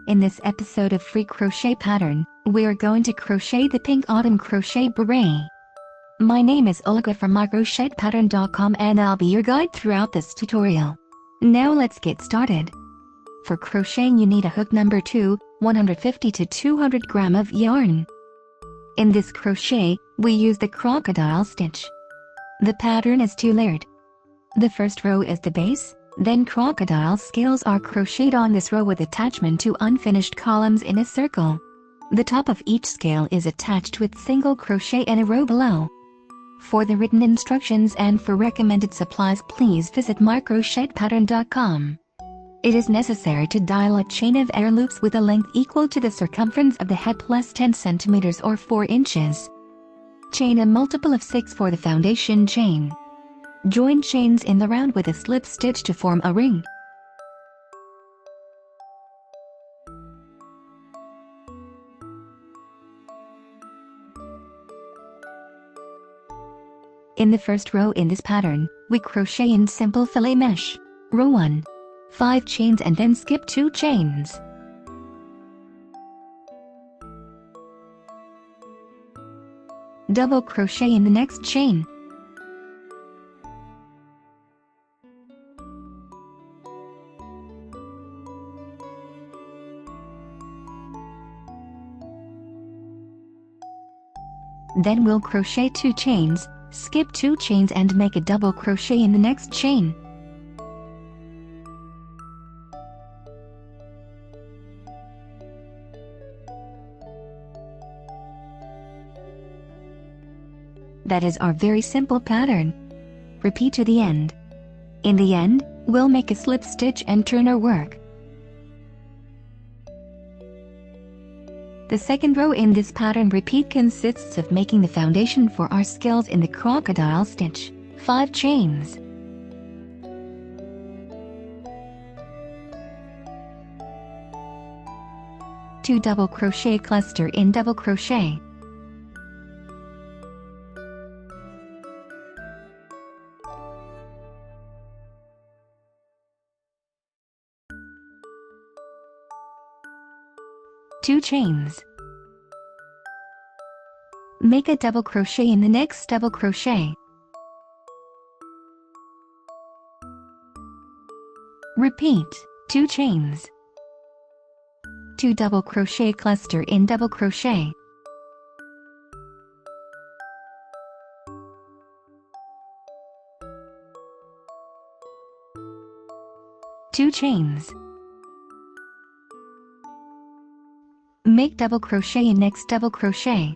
In this episode of Free Crochet Pattern, we are going to crochet the Pink Autumn Crochet Beret. My name is Olga from crochetpattern.com and I'll be your guide throughout this tutorial. Now let's get started. For crocheting you need a hook number 2, 150 to 200 gram of yarn. In this crochet, we use the crocodile stitch. The pattern is 2-layered. The first row is the base, then crocodile scales are crocheted on this row with attachment to unfinished columns in a circle. The top of each scale is attached with single crochet in a row below. For the written instructions and for recommended supplies please visit crochetpattern.com. It is necessary to dial a chain of air loops with a length equal to the circumference of the head plus 10 cm or 4 inches. Chain a multiple of 6 for the foundation chain. Join chains in the round with a slip stitch to form a ring. In the first row in this pattern, we crochet in simple filet mesh. Row 1. 5 chains and then skip 2 chains. Double crochet in the next chain. Then we'll crochet 2 chains, skip 2 chains and make a double crochet in the next chain. That is our very simple pattern. Repeat to the end. In the end, we'll make a slip stitch and turn our work. The second row in this pattern repeat consists of making the foundation for our scales in the crocodile stitch. 5 chains. Two double crochet cluster in double crochet. Two chains. Make a double crochet in the next double crochet. Repeat. 2 chains. 2 double crochet cluster in double crochet. Two chains. Make double crochet in next double crochet.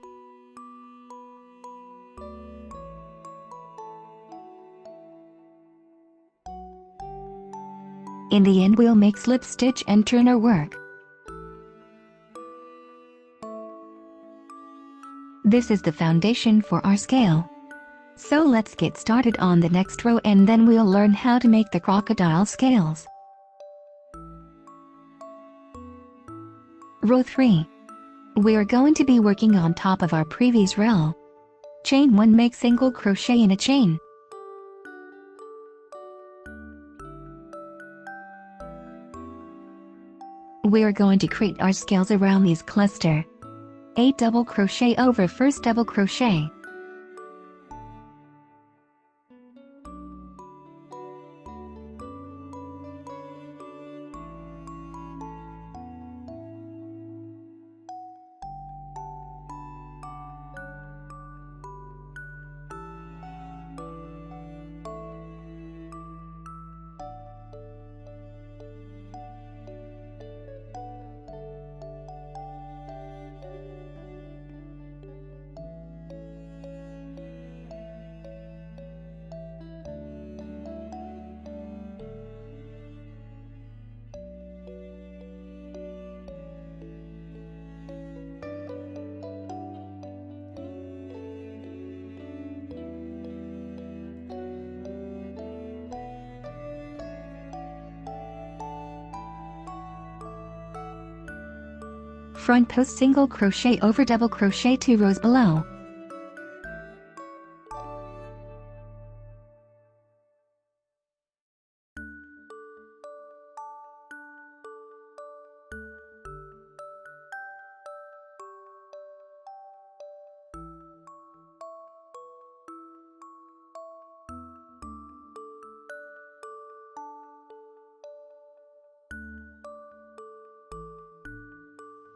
In the end we'll make slip stitch and turn our work. This is the foundation for our scale. So let's get started on the next row and then we'll learn how to make the crocodile scales. Row 3. We are going to be working on top of our previous row. Chain 1, make single crochet in a chain. We are going to create our scales around these cluster. 8 double crochet over first double crochet. Front post single crochet over double crochet 2 rows below.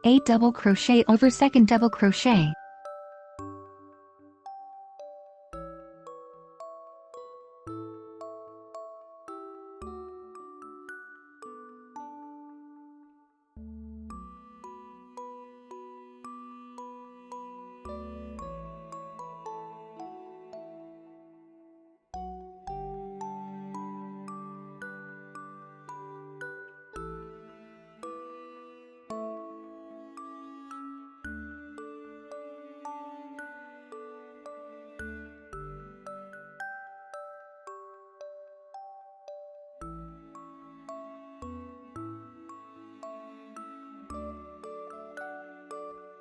8 double crochet over second double crochet.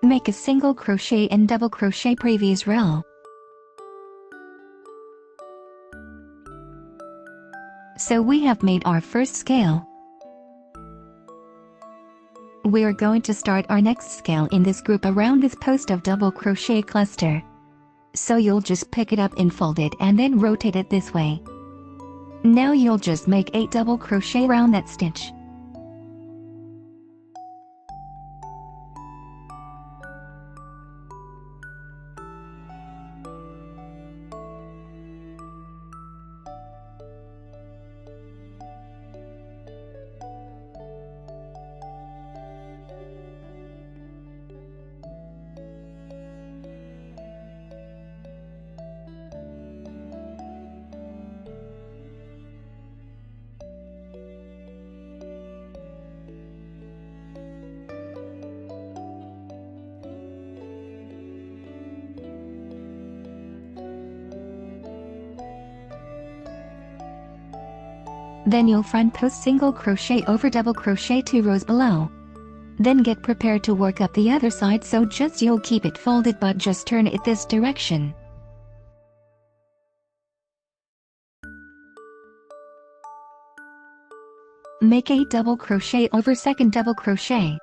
Make a single crochet and double crochet previous row. So we have made our first scale. We are going to start our next scale in this group around this post of double crochet cluster. So you'll just pick it up and fold it and then rotate it this way. Now you'll just make 8 double crochet around that stitch. Then you'll front post single crochet over double crochet 2 rows below. Then get prepared to work up the other side, so just you'll keep it folded but just turn it this direction. Make 8 double crochet over second double crochet.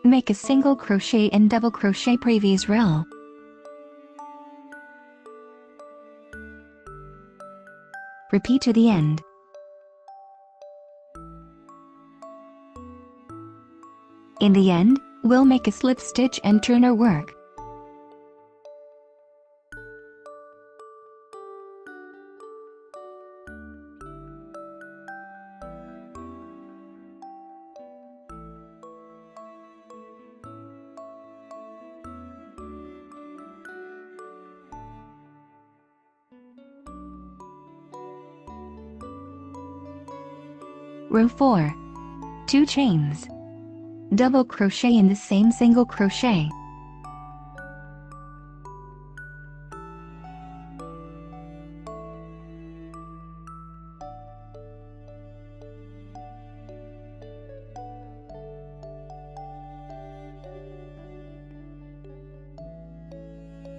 Make a single crochet and double crochet previous row. Repeat to the end. In the end, we'll make a slip stitch and turn our work. Row 4. 2 chains. Double crochet in the same single crochet.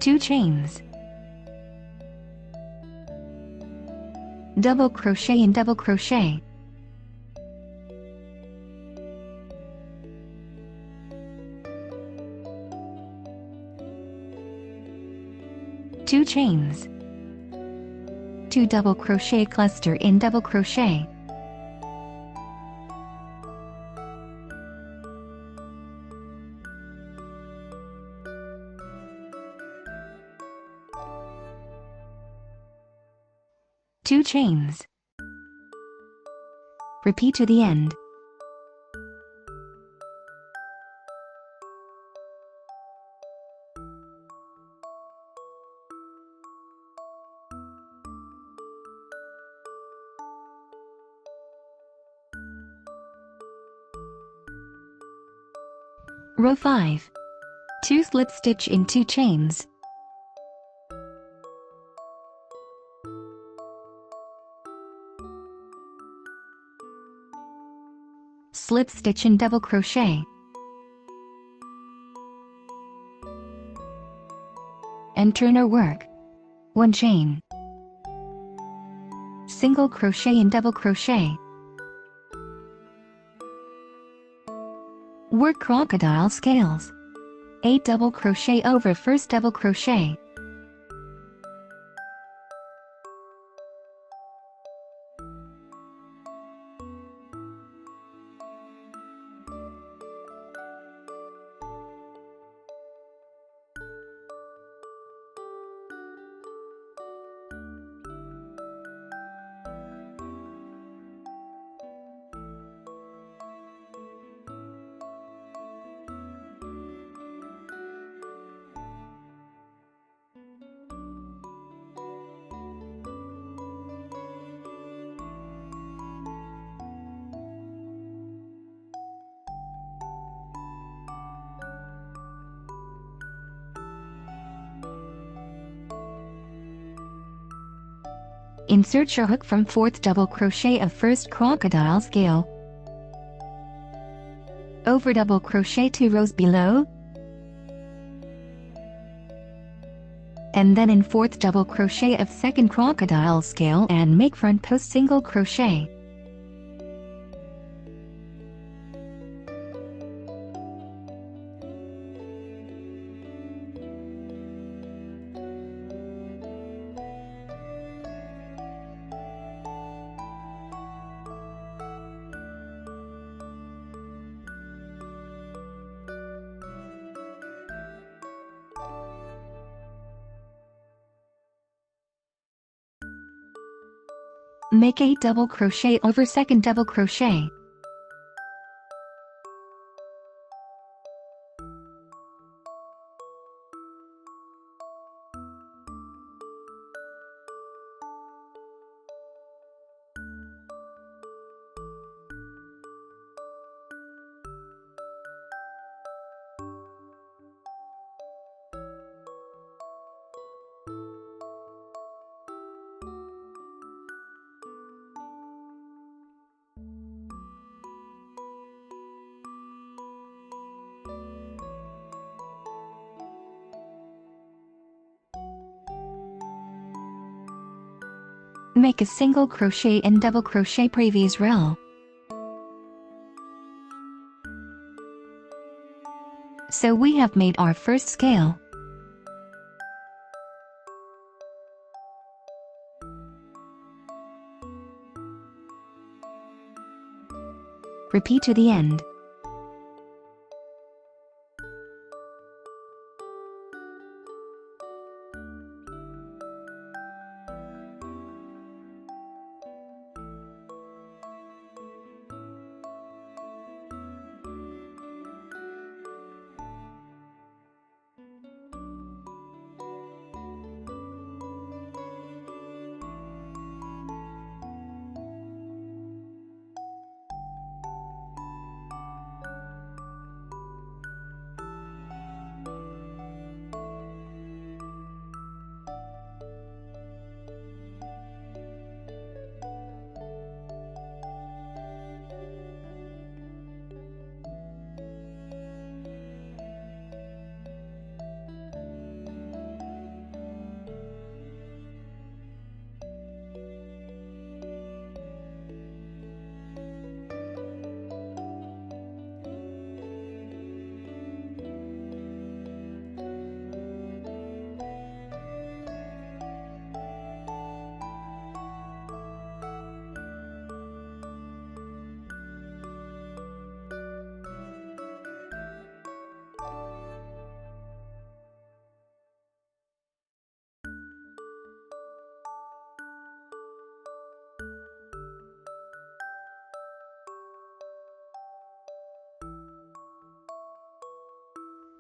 Two chains. Double crochet and double crochet. Two chains. 2 double crochet cluster in double crochet. Two chains. Repeat to the end. Row 5. 2 slip stitch in 2 chains. Slip stitch in double crochet. And turn or work. 1 chain. Single crochet in double crochet. Work crocodile scales. 8 double crochet over first double crochet. Insert your hook from 4th double crochet of first crocodile scale. Over double crochet 2 rows below. And then in 4th double crochet of second crocodile scale and make front post single crochet. Make 8 double crochet over second double crochet. Make a single crochet and double crochet previous row. So we have made our first scale. Repeat to the end.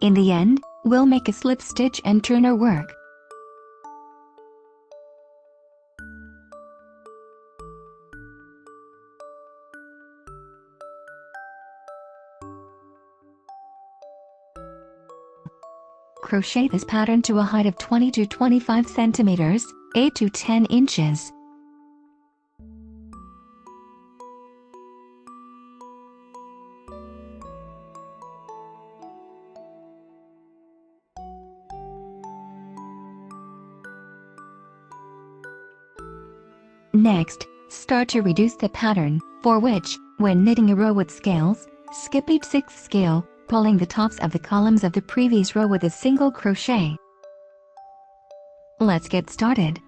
In the end, we'll make a slip stitch and turn our work. crochet this pattern to a height of 20 to 25 centimeters, 8 to 10 inches. Next, start to reduce the pattern, for which, when knitting a row with scales, skip each sixth scale, pulling the tops of the columns of the previous row with a single crochet. Let's get started.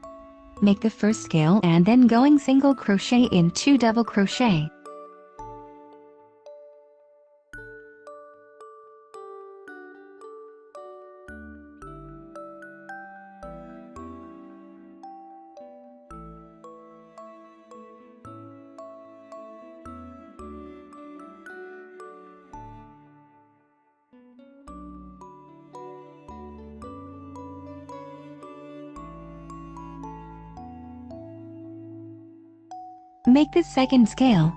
Make the first scale and then going single crochet in 2 double crochet. Make the second scale.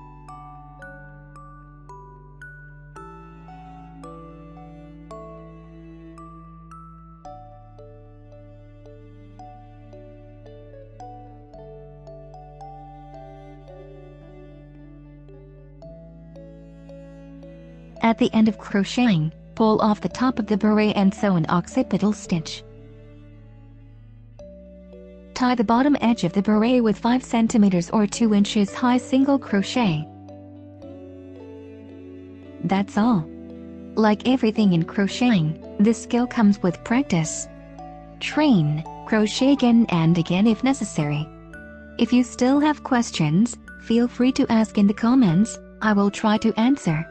At the end of crocheting, pull off the top of the beret and sew an occipital stitch. Tie the bottom edge of the beret with 5 centimeters or 2 inches high single crochet. That's all. Like everything in crocheting, this skill comes with practice. Train, crochet again and again if necessary. If you still have questions, feel free to ask in the comments, I will try to answer.